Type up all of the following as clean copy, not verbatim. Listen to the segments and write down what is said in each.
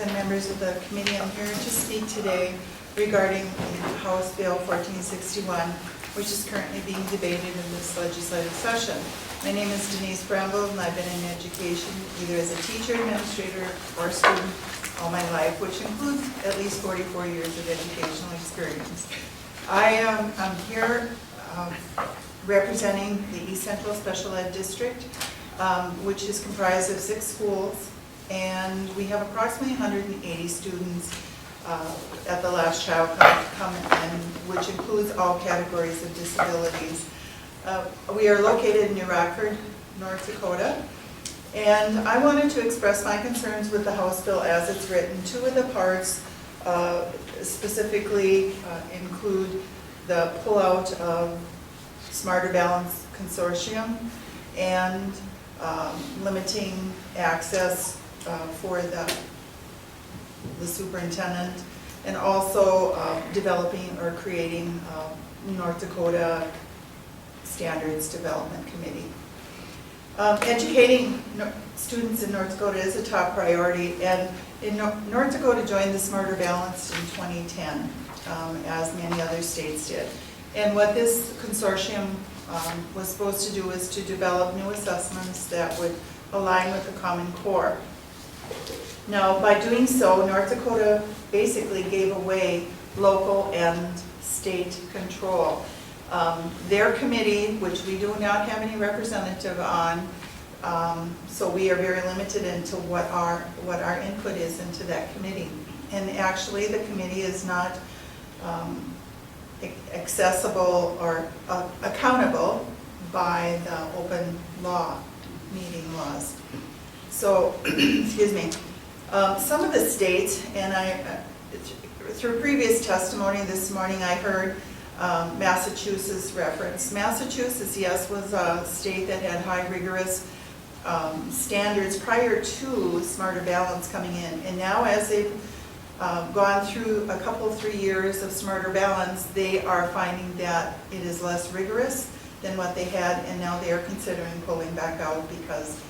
and members of the committee. I'm here to speak today regarding House Bill 1461, which is currently being debated in this legislative session. My name is Denise Brandvold, and I've been in education either as a teacher, administrator, or student all my life, which includes at least 44 years of educational experience. I am here representing the East Central Special Ed District, which is comprised of 6 schools, and we have approximately 180 students at the last child come in, which includes all categories of disabilities. We are located in New Rockford, North Dakota, and I wanted to express my concerns with the House bill as it's written. 2 of the parts specifically include the pullout of Smarter Balance Consortium and limiting access for the superintendent, and also developing or creating North Dakota Standards Development Committee. Educating students in North Dakota is a top priority, and North Dakota joined the Smarter Balance in 2010, as many other states did. And what this consortium was supposed to do is to develop new assessments that would align with the Common Core. Now, by doing so, North Dakota basically gave away local and state control. Their committee, which we do not have any representative on, so we are very limited into what our input is into that committee. And actually, the committee is not accessible or accountable by the open law meeting laws. So, excuse me, some of the states, and through previous testimony this morning, I heard Massachusetts reference. Massachusetts, yes, was a state that had high rigorous standards prior to Smarter Balance coming in. And now, as they've gone through a couple, 3 years of Smarter Balance, they are finding that it is less rigorous than what they had, and now they are considering pulling back out because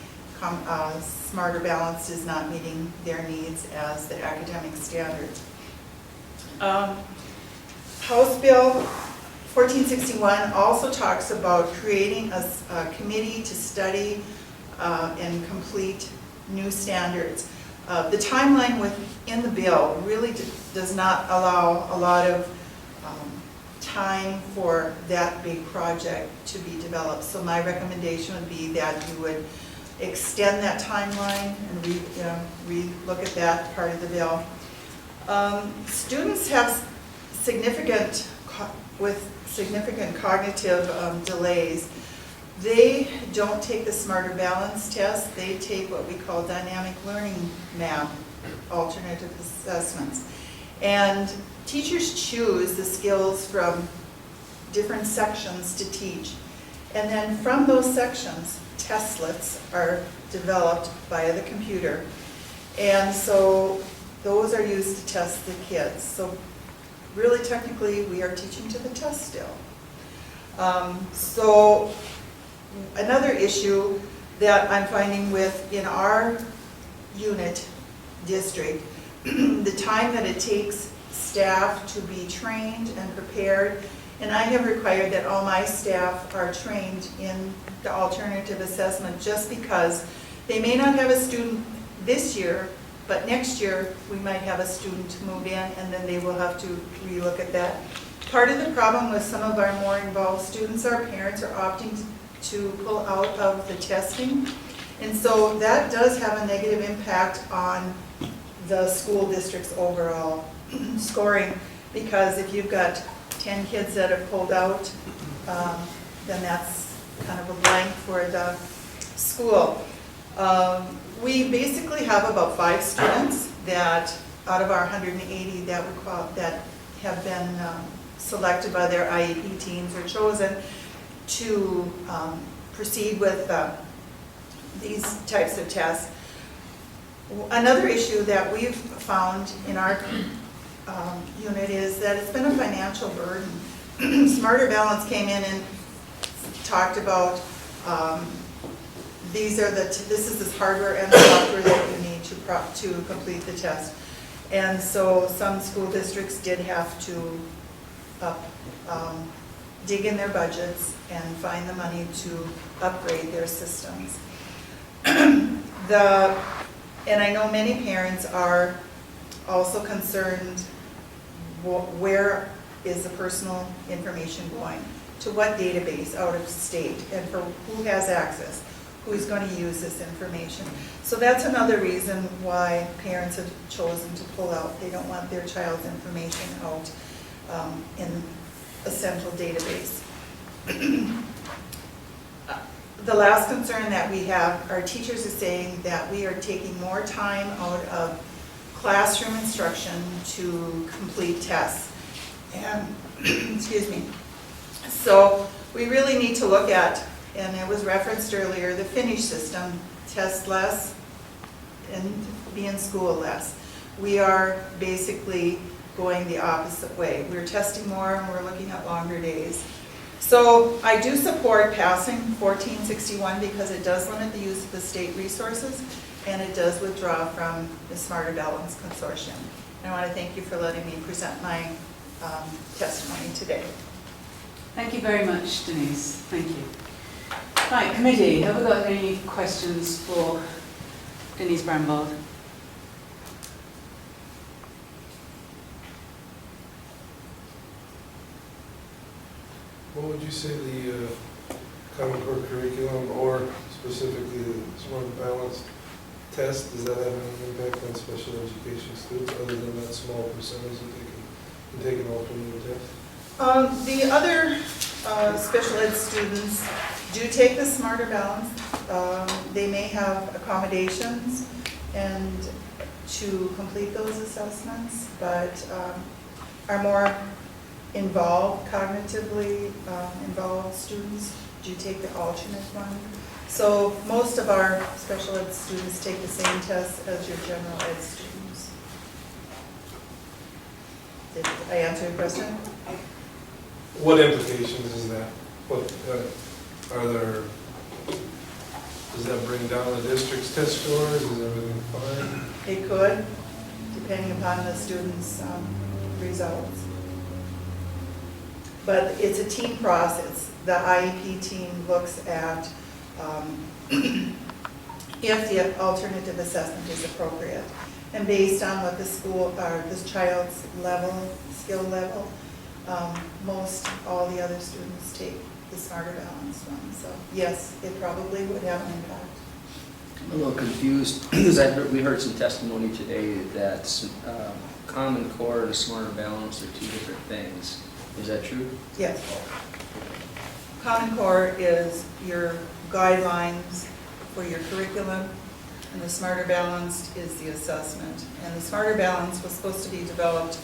Smarter Balance is not meeting their needs as the academic standards. House Bill 1461 also talks about creating a committee to study and complete new standards. The timeline within the bill really does not allow a lot of time for that big project to be developed. So my recommendation would be that you would extend that timeline and re-look at that part of the bill. Students have significant cognitive delays. They don't take the Smarter Balance test. They take what we call dynamic learning map, alternative assessments. And teachers choose the skills from different sections to teach. And then from those sections, testlets are developed via the computer. And so those are used to test the kids. So really, technically, we are teaching to the test still. So another issue that I'm finding in our unit district, the time that it takes staff to be trained and prepared, and I have required that all my staff are trained in the alternative assessment, just because they may not have a student this year, but next year we might have a student move in, and then they will have to relook at that. Part of the problem with some of our more involved students, our parents are opting to pull out of the testing, and so that does have a negative impact on the school district's overall scoring, because if you've got 10 kids that have pulled out, then that's kind of a blank for the school. We basically have about 5 students that, out of our 180 that have been selected by their IEP teams or chosen to proceed with these types of tests. Another issue that we've found in our unit is that it's been a financial burden. Smarter Balance came in and talked about this is this hardware and software that you need to complete the test. And so some school districts did have to dig in their budgets and find the money to upgrade their systems. And I know many parents are also concerned, where is the personal information going? To what database out of state? And for who has access? Who's going to use this information? So that's another reason why parents have chosen to pull out. They don't want their child's information out in a central database. The last concern that we have, our teachers are saying that we are taking more time out of classroom instruction to complete tests. And, excuse me. So we really need to look at, and it was referenced earlier, the Finnish system, test less and be in school less. We are basically going the opposite way. We're testing more and we're looking at longer days. So I do support passing 1461 because it does limit the use of the state resources and it does withdraw from the Smarter Balance Consortium. And I want to thank you for letting me present my testimony today. Thank you very much, Denise. Thank you. Right, committee, have we got any questions for Denise Brandvold? What would you say the Common Core curriculum, or specifically the Smart Balance test, does that have any impact on special education students other than that small percentage that they can take an alternative test? The other special ed students do take the Smarter Balance. They may have accommodations and to complete those assessments, but are more involved, cognitively involved students do take the alternate one. So most of our special ed students take the same test as your general ed students. Did I answer your question? What implications is that? What are there? Does that bring down the district's test scores? Is everything fine? It could, depending upon the student's results. But it's a team process. The IEP team looks at if the alternative assessment is appropriate. And based on what the school, or this child's level, skill level, most all the other students take the Smarter Balance one. So yes, it probably would have an impact. I'm a little confused because we heard some testimony today that Common Core and Smarter Balance are two different things. Is that true? Yes. Common Core is your guidelines for your curriculum, and the Smarter Balanced is the assessment. And the Smarter Balance was supposed to be developed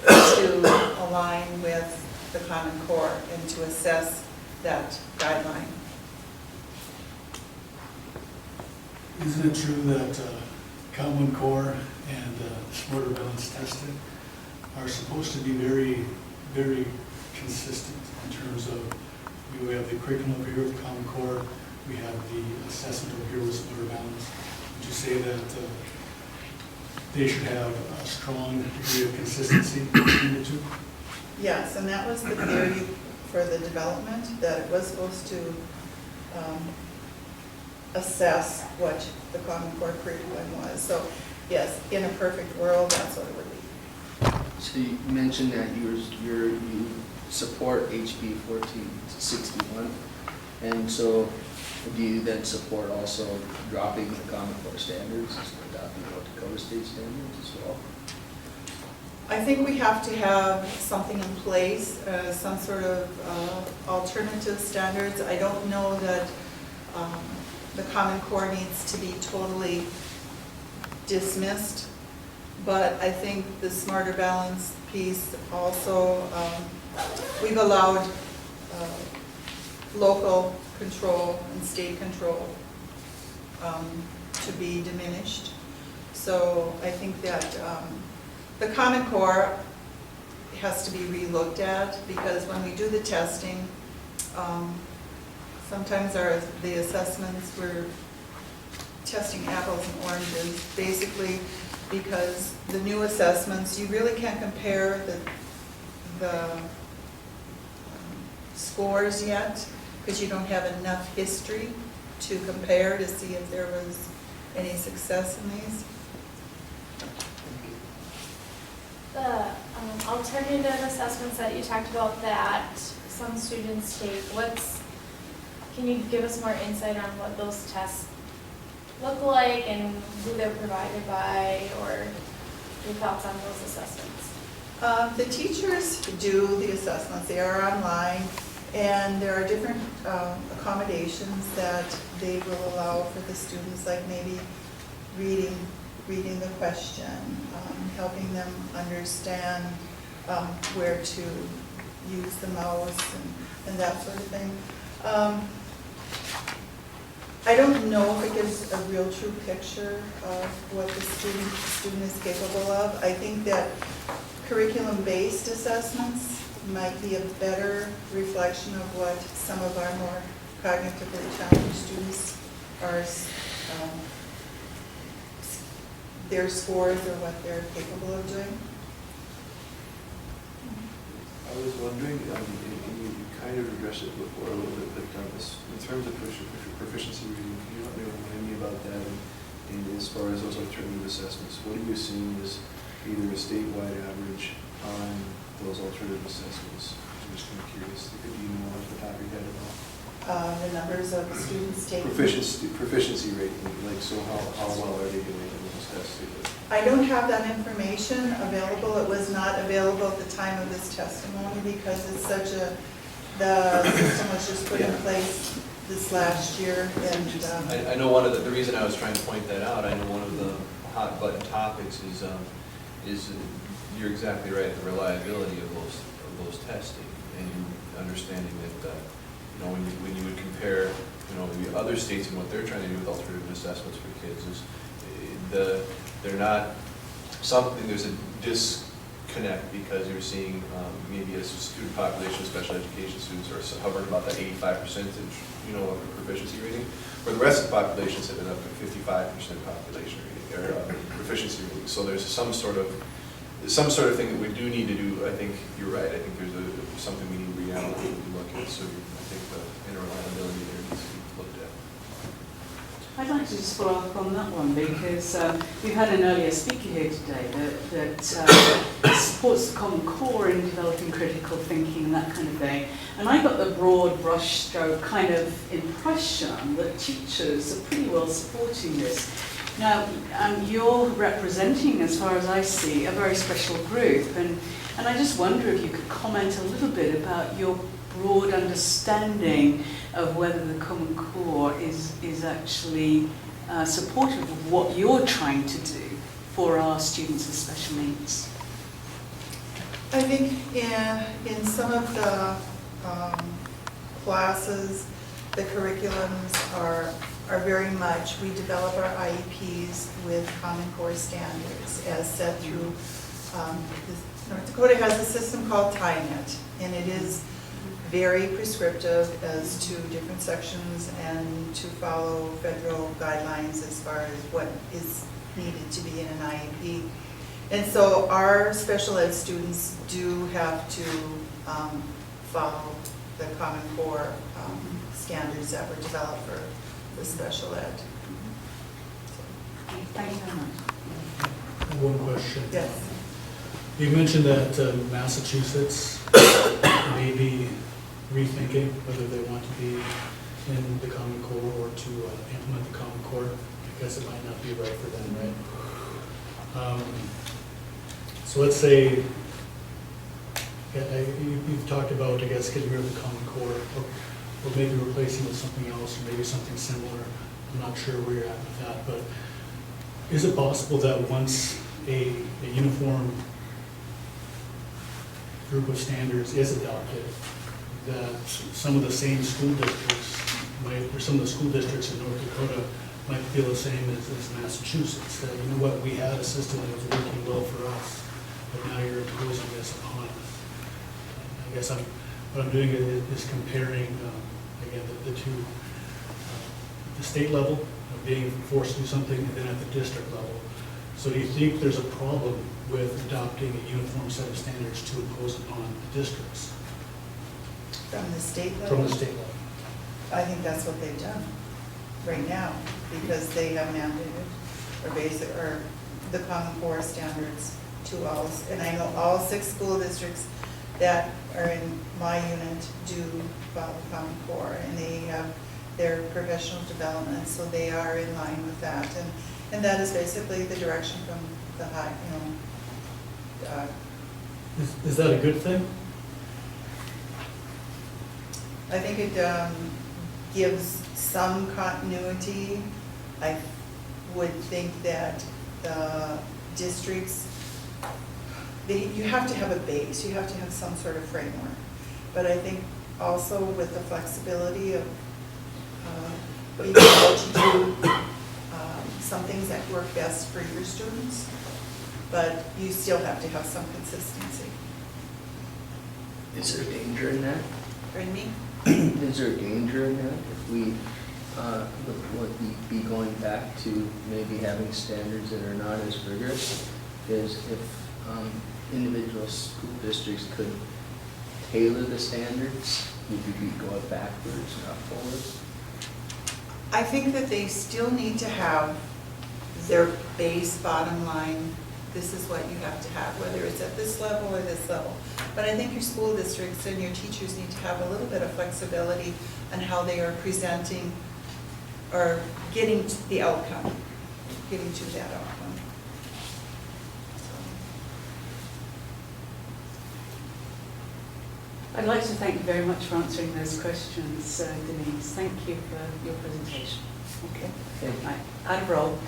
to align with the Common Core and to assess that guideline. Isn't it true that Common Core and Smarter Balance testing are supposed to be very, very consistent in terms of, we have the curriculum over here with Common Core, we have the assessment over here with Smarter Balance. Would you say that they should have a strong degree of consistency between the two? Yes, and that was the theory for the development, that it was supposed to assess what the Common Core curriculum was. So yes, in a perfect world, that's what it would be. So you mentioned that you support HB 1461, and so do you then support also dropping the Common Core standards and adopting North Dakota State standards as well? I think we have to have something in place, some sort of alternative standards. I don't know that the Common Core needs to be totally dismissed, but I think the Smarter Balance piece also, we've allowed local control and state control to be diminished. So I think that the Common Core has to be re-looked at, because when we do the testing, sometimes the assessments were testing apples and oranges, basically because the new assessments, you really can't compare the scores yet, because you don't have enough history to compare to see if there was any success in these. The alternative assessments that you talked about that some students take, can you give us more insight on what those tests look like and who they're provided by, or your thoughts on those assessments? The teachers do the assessments. They are online, and there are different accommodations that they will allow for the students, like maybe reading the question, helping them understand where to use the mouse and that sort of thing. I don't know if it gives a real true picture of what the student is capable of. I think that curriculum-based assessments might be a better reflection of what some of our more cognitively challenged students are, their scores or what they're capable of doing. I was wondering, and you kind of addressed it before a little bit, but in terms of proficiency reading, can you help me remind me about that? And as far as those alternative assessments, what are you seeing as either a statewide average on those alternative assessments? I'm just kind of curious. Do you know off the top of your head at all? The numbers of students taking. Proficiency rating, like, so how well are they doing in those tests? I don't have that information available. It was not available at the time of this testimony because it's such the system was just put in place this last year. And I know one of the reason I was trying to point that out, I know one of the hot button topics is you're exactly right, the reliability of those testing, and understanding that when you would compare maybe other states and what they're trying to do with alternative assessments for kids is they're not something. There's a disconnect because you're seeing maybe a student population of special education students are hovering about that 85% of the proficiency rating, where the rest of the population is sitting up at 55% population rating or proficiency rating. So there's some sort of thing that we do need to do. I think you're right. I think there's something we need to reallocate and look at. So I think the interreliability there needs to be looked at. I'd like to just follow up on that one because we've had an earlier speaker here today that supports the Common Core in developing critical thinking and that kind of thing. And I got the broad brushstroke kind of impression that teachers are pretty well supporting this. Now, you're representing, as far as I see, a very special group, and I just wonder if you could comment a little bit about your broad understanding of whether the Common Core is actually supportive of what you're trying to do for our students with special needs. I think in some of the classes, the curriculums are very much, we develop our IEPs with Common Core standards as set through, North Dakota has a system called TINET, and it is very prescriptive as to different sections and to follow federal guidelines as far as what is needed to be in an IEP. And so our special ed students do have to follow the Common Core standards that were developed for the special ed. Thank you very much. One question. Yes. You mentioned that Massachusetts may be rethinking whether they want to be in the Common Core or to implement the Common Core because it might not be right for them, right? So let's say you've talked about, I guess, getting rid of the Common Core or maybe replacing it with something else or maybe something similar. I'm not sure where you're at with that, but is it possible that once a uniform group of standards is adopted, that some of the same school districts or some of the school districts in North Dakota might feel the same as Massachusetts, that, you know what, we had a system that was working well for us, but now you're imposing this upon us. I guess what I'm doing is comparing, again, the two, the state level being forced to do something, and then at the district level. So do you think there's a problem with adopting a uniform set of standards to impose upon the districts From the state level? from the state level? I think that's what they've done right now, because they have mandated, or the Common Core standards to all, and I know all 6 school districts that are in my unit do follow Common Core, and they have their professional development, so they are in line with that, and that is basically the direction from the high, Is that a good thing? I think it gives some continuity. I would think that the districts, you have to have a base, you have to have some sort of framework. But I think also with the flexibility of being able to do some things that work best for your students, but you still have to have some consistency. Is there danger in that? Pardon me? Is there danger in that if we would be going back to maybe having standards that are not as rigorous? Is if individual school districts could tailor the standards, would we be going backwards, not forwards? I think that they still need to have their base bottom line, this is what you have to have, whether it's at this level or this level. But I think your school districts and your teachers need to have a little bit of flexibility on how they are presenting or getting to the outcome, getting to that outcome. I'd like to thank you very much for answering those questions, Denise. Thank you for your presentation. Okay. Okay. Right. Out of roll.